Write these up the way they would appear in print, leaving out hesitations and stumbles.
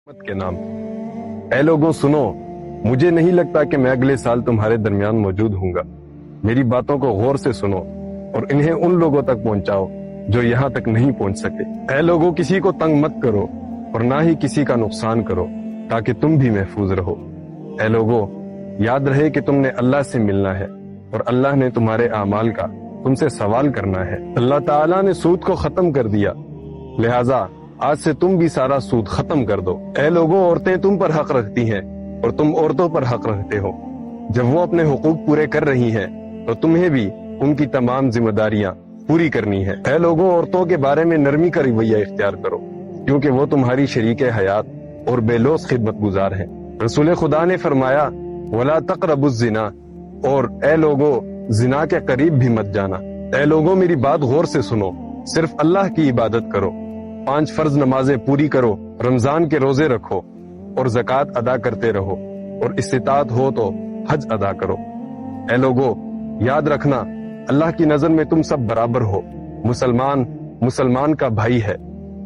کے نام۔ اے لوگوں سنو، مجھے نہیں لگتا کہ میں اگلے سال تمہارے درمیان موجود ہوں گا۔ میری باتوں کو غور سے سنو اور انہیں ان لوگوں تک پہنچاؤ جو یہاں تک نہیں پہنچ سکے۔ اے لوگوں کسی کو تنگ مت کرو اور نہ ہی کسی کا نقصان کرو تاکہ تم بھی محفوظ رہو۔ اے لوگوں یاد رہے کہ تم نے اللہ سے ملنا ہے اور اللہ نے تمہارے اعمال کا تم سے سوال کرنا ہے۔ اللہ تعالیٰ نے سود کو ختم کر دیا، لہٰذا آج سے تم بھی سارا سود ختم کر دو۔ اے لوگوں عورتیں تم پر حق رکھتی ہیں اور تم عورتوں پر حق رکھتے ہو۔ جب وہ اپنے حقوق پورے کر رہی ہیں تو تمہیں بھی ان کی تمام ذمہ داریاں پوری کرنی ہے۔ اے لوگوں عورتوں کے بارے میں نرمی کا رویہ اختیار کرو کیونکہ وہ تمہاری شریک حیات اور بے لوث خدمت گزار ہیں۔ رسول خدا نے فرمایا وَلَا تَقْرَبُوا الزِّنَا، اور اے لوگوں زنا کے قریب بھی مت جانا۔ اے لوگوں میری بات غور سے سنو، صرف اللہ کی عبادت کرو، 5 فرض نمازیں پوری کرو، رمضان کے روزے رکھو اور زکوٰۃ ادا کرتے رہو، اور استطاعت ہو تو حج ادا کرو۔ اے لوگوں یاد رکھنا اللہ کی نظر میں تم سب برابر ہو۔ مسلمان کا بھائی ہے،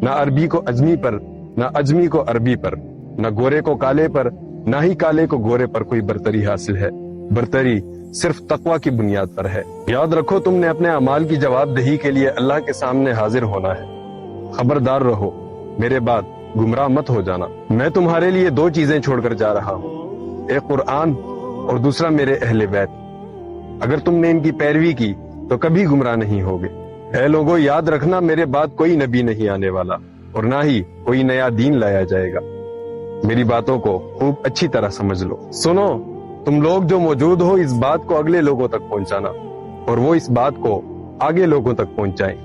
نہ عربی کو اجمی پر، نہ اجمی کو عربی پر، نہ گورے کو کالے پر، نہ ہی کالے کو گورے پر کوئی برتری حاصل ہے۔ برتری صرف تقوی کی بنیاد پر ہے۔ یاد رکھو تم نے اپنے اعمال کی جواب دہی کے لیے اللہ کے سامنے حاضر ہونا ہے۔ خبردار رہو، میرے بعد گمراہ مت ہو جانا۔ میں تمہارے لیے 2 چیزیں چھوڑ کر جا رہا ہوں، ایک قرآن اور دوسرا میرے اہل بیت۔ اگر تم نے ان کی پیروی کی تو کبھی گمراہ نہیں ہوگے۔ اے لوگوں یاد رکھنا میرے بعد کوئی نبی نہیں آنے والا اور نہ ہی کوئی نیا دین لایا جائے گا۔ میری باتوں کو خوب اچھی طرح سمجھ لو۔ سنو، تم لوگ جو موجود ہو اس بات کو اگلے لوگوں تک پہنچانا اور وہ اس بات کو آگے لوگوں تک پہنچائیں،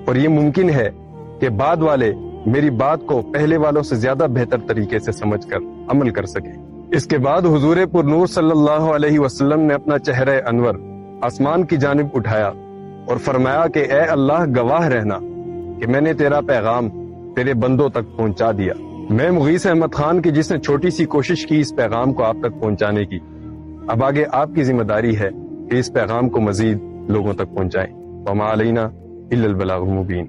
اور یہ ممکن ہے کہ بعد والے میری بات کو پہلے والوں سے زیادہ بہتر طریقے سے سمجھ کر عمل کر سکیں۔ اس کے بعد حضور پر نور صلی اللہ علیہ وسلم نے اپنا چہرہ انور آسمان کی جانب اٹھایا اور فرمایا کہ اے اللہ گواہ رہنا کہ میں نے تیرا پیغام تیرے بندوں تک پہنچا دیا۔ میں مغیث احمد خان کی جس نے چھوٹی سی کوشش کی اس پیغام کو آپ تک پہنچانے کی، اب آگے آپ کی ذمہ داری ہے کہ اس پیغام کو مزید لوگوں تک پہنچائیں۔ وما علینا الا البلاغ المبین۔